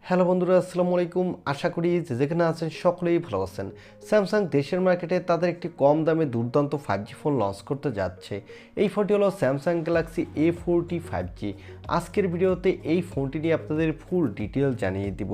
Hello বন্ধুরা, আসসালামু আলাইকুম। আশা করি যেখানে আছেন সকলেই ভালো আছেন। স্যামসাং দেশের মার্কেটে তাদের একটি কম দামে দুর্দান্ত 5G ফোন লঞ্চ করতে যাচ্ছে। এই ফোনটি হলো স্যামসাং গ্যালাক্সি A14 5G। আজকের ভিডিওতে এই ফোনটি নিয়ে আপনাদের ফুল ডিটেল জানিয়ে দিব।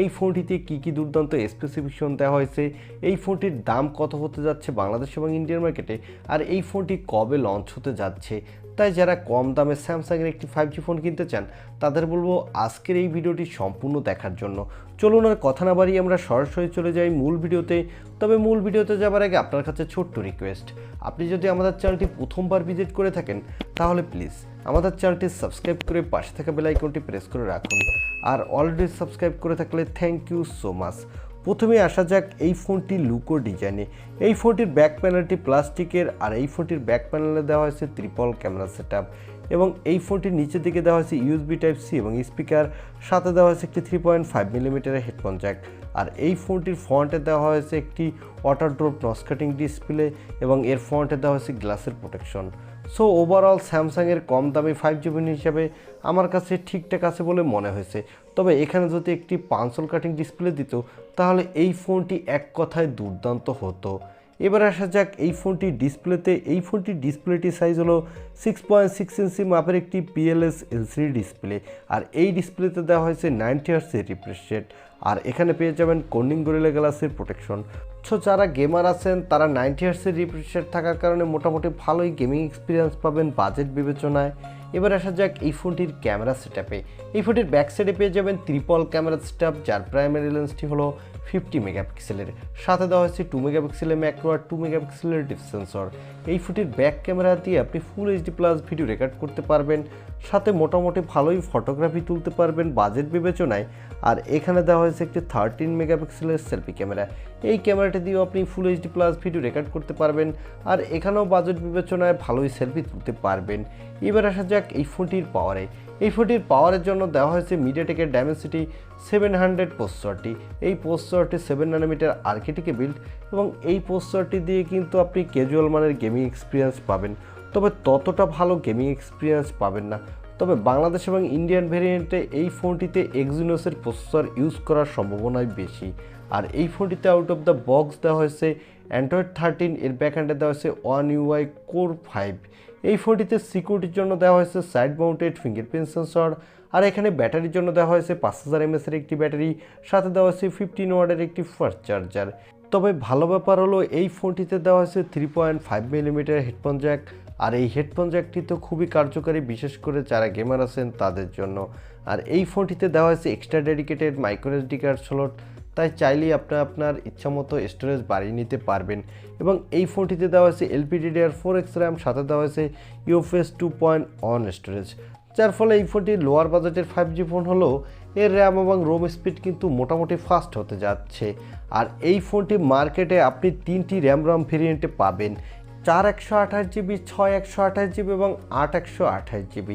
এই ফোনটিতে কী কী দুর্দান্ত স্পেসিফিকেশন দেওয়া হয়েছে, এই ফোনটির দাম কত হতে যাচ্ছে বাংলাদেশ এবং ইন্ডিয়ান মার্কেটে, আর এই ফোনটি কবে লঞ্চ হতে যাচ্ছে। তাই যারা কম দামে স্যামসাংয়ের একটি 5G ফোন কিনতে চান তাদের বলবো আজকের এই ভিডিওটি সম্পূর্ণ দেখার জন্য। চলুন আর কথা না বাড়িয়ে আমরা সরাসরি চলে যাই মূল ভিডিওতে। তবে মূল ভিডিওতে যাবার আগে আপনার কাছে ছোট্ট রিকোয়েস্ট, আপনি যদি আমাদের চ্যানেলটি প্রথমবার ভিজিট করে থাকেন তাহলে প্লিজ আমাদের চ্যানেলটি সাবস্ক্রাইব করে পাশে থাকা বেল আইকনটি প্রেস করে রাখুন। আর অলরেডি সাবস্ক্রাইব করে থাকলে থ্যাংক ইউ সো মাচ। প্রথমে আসা যাক এই ফোনটির লুক ও ডিজাইনে। এই ফোনটির ব্যাক প্যানেলটি প্লাস্টিকের, আর এই ফোনটির ব্যাক প্যানেলে দেওয়া হয়েছে ট্রিপল ক্যামেরা সেটআপ এবং এই ফোনটির নিচের দিকে দেওয়া হয়েছে USB Type-C এবং স্পিকার, সাথে দেওয়া হয়েছে একটি 3.5 মিলিমিটারের হেডফোন জ্যাক। আর এই ফোনটির ফ্রন্টে দেওয়া হয়েছে একটি water drop notch cutting display এবং এর ফ্রন্টে দেওয়া হয়েছে গ্লাসের প্রোটেকশন। সো ওভারঅল স্যামসাংয়ের কম দামি 5G ফোন হিসাবে আমার কাছে ঠিকঠাক আছে বলে মনে হয়েছে। তবে এখানে যদি একটি পাঞ্চল কাটিং ডিসপ্লে দিত তাহলে এই ফোনটি এক কথায় দুর্দান্ত হতো। এবার আসা যাক এই ফোনটির ডিসপ্লেতে। এই ফোনটির ডিসপ্লেটি সাইজ হলো 6.6 ইঞ্চি মাপের একটি PLS LCD ডিসপ্লে, আর এই ডিসপ্লেতে দেওয়া হয়েছে 90 হার্টজের রিফ্রেশ রেট, আর এখানে পেয়ে যাবেন কর্নিং গরিলা গ্লাসের প্রোটেকশন। সো যারা গেমার আছেন তারা 90 হার্টজের রিফ্রেশ রেট থাকার কারণে মোটামুটি ভালোই গেমিং এক্সপিরিয়েন্স পাবেন বাজেট বিবেচনায়। এবার আসা যাক এই ফোনটির ক্যামেরা সেটআপে। এই ফোনটির ব্যাক সাইডে পেয়ে যাবেন ট্রিপল ক্যামেরা সেটআপ, যার প্রাইমারি লেন্সটি হলো 50 মেগাপিক্সেলের, সাথে দেওয়া হয়েছে 2 মেগাপিক্সেলের ম্যাক্রো আর 2 মেগাপিক্সেলের ডিপ সেন্সর। এই ফোনটির ব্যাক ক্যামেরা দিয়ে আপনি ফুল HD+ ভিডিও রেকর্ড করতে পারবেন, সাথে মোটামুটি ভালোই ফটোগ্রাফি তুলতে পারবেন বাজেট বিবেচনায়। আর এখানে দেওয়া হয়েছে একটি 13 মেগাপিক্সেলের সেলফি ক্যামেরা। এই ক্যামেরাটি দিয়েও আপনি ফুল HD+ ভিডিও রেকর্ড করতে পারবেন, আর এখানেও বাজেট বিবেচনায় ভালোই সেলফি তুলতে পারবেন। এবার আসা যাক এই ফোনটির পাওয়ারে। এই ফোনটির পাওয়ারের জন্য দেওয়া হয়েছে মিডিয়াটেকের ডাইমেনসিটি 700 প্রসেসরটি। এই প্রসেসরটি 7 ন্যানোমিটার আর্কিটেকে বিল্ড এবং এই প্রসেসরটি দিয়ে কিন্তু আপনি ক্যাজুয়াল মানের গেমিং এক্সপিরিয়েন্স পাবেন, তবে ততটা ভালো গেমিং এক্সপিরিয়েন্স পাবেন না। তবে বাংলাদেশ এবং ইন্ডিয়ান ভেরিয়েন্টে এই ফোনটিতে এক্সিনোসের প্রসেসর ইউজ করার সম্ভাবনাই বেশি। আর এই ফোনটিতে আউট অফ দ্য বক্স দেওয়া হয়েছে অ্যান্ড্রয়েড 13, এর ব্যাকহ্যান্ডে দেওয়া হয়েছে One UI Core 5। এই ফোনটিতে সিকিউরিটির জন্য দেওয়া হয়েছে সাইড মাউন্টেড ফিঙ্গারপ্রিন্ট সেন্সর, আর এখানে ব্যাটারির জন্য দেওয়া হয়েছে 5000 mAh এর একটি ব্যাটারি, সাথে দেওয়া হয়েছে 15 ওয়াটের একটি ফাস্ট চার্জার। তবে ভালো ব্যাপার হলো এই ফোনটিতে দেওয়া হয়েছে 3.5 মিলিমিটার হেডফোন জ্যাক, আর এই হেডফোন জ্যাকটি তো খুবই কার্যকারী, বিশেষ করে যারা গেমার আছেন তাদের জন্য। আর এই ফোনটিতে দেওয়া হয়েছে extra dedicated micro SD card slot, তাই চাইলেই আপনার ইচ্ছামতো স্টোরেজ বাড়িয়ে নিতে পারবেন। এবং এই ফোনটিতে দেওয়া হয়েছে LPDDR4X র্যাম, সাথে দেওয়া হয়েছে UFS 2.1 স্টোরেজ, যার ফলে এই ফোনটি লোয়ার বাজেটের 5G ফোন হলেও এর র্যাম এবং রোম স্পিড কিন্তু মোটামুটি ফাস্ট হতে যাচ্ছে। আর এই ফোনটি মার্কেটে আপনি 3টি র্যাম ভেরিয়েন্টে পাবেন, 4 128GB, 6 128GB এবং 8 128GB।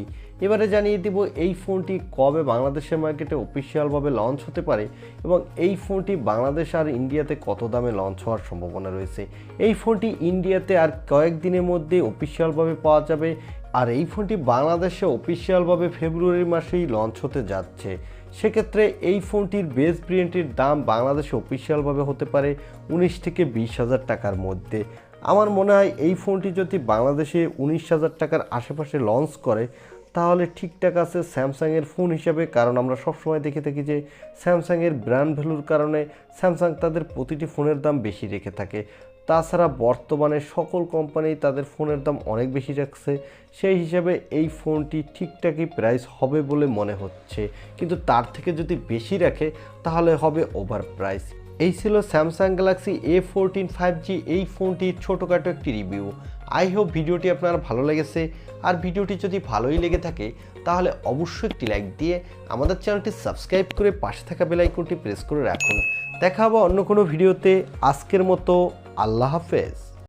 এবারে জানিয়ে দিব এই ফোনটি কবে বাংলাদেশের মার্কেটে অফিসিয়ালভাবে লঞ্চ হতে পারে এবং এই ফোনটি বাংলাদেশ আর ইন্ডিয়াতে কত দামে লঞ্চ হওয়ার সম্ভাবনা রয়েছে। এই ফোনটি ইন্ডিয়াতে আর কয়েকদিনের মধ্যে অফিসিয়ালভাবে পাওয়া যাবে, আর এই ফোনটি বাংলাদেশে অফিসিয়ালভাবে ফেব্রুয়ারি মাসেই লঞ্চ হতে যাচ্ছে। সেক্ষেত্রে এই ফোনটির বেস ভেরিয়েন্টের দাম বাংলাদেশে অফিসিয়ালভাবে হতে পারে 19 থেকে 20,000 টাকার মধ্যে। আমার মনে হয় এই ফোনটি যদি বাংলাদেশে 19,000 টাকার আশেপাশে লঞ্চ করে তাহলে ঠিকঠাক আছে স্যামসাংয়ের ফোন হিসাবে, কারণ আমরা সবসময় দেখে থাকি যে স্যামসাংয়ের ব্র্যান্ড ভ্যালুর কারণে স্যামসাং তাদের প্রতিটি ফোনের দাম বেশি রেখে থাকে। তাছাড়া বর্তমানে সকল কোম্পানি তাদের ফোনের দাম অনেক বেশি রাখছে, সেই হিসাবে এই ফোনটি ঠিকঠাকই প্রাইস হবে বলে মনে হচ্ছে, কিন্তু তার থেকে যদি বেশি রাখে তাহলে হবে ওভার প্রাইস। এই ছিল স্যামসাং গ্যালাক্সি A14 5G এই ফোনটির ছোটোখাটো একটি রিভিউ। আই হোপ ভিডিওটি আপনার ভালো লেগেছে, আর ভিডিওটি যদি ভালোই লেগে থাকে তাহলে অবশ্যই একটি লাইক দিয়ে আমাদের চ্যানেলটি সাবস্ক্রাইব করে পাশে থাকা বেল আইকনটি প্রেস করে রাখুন। দেখা হবে অন্য কোনো ভিডিওতে। আজকের মতো আল্লাহ হাফেজ।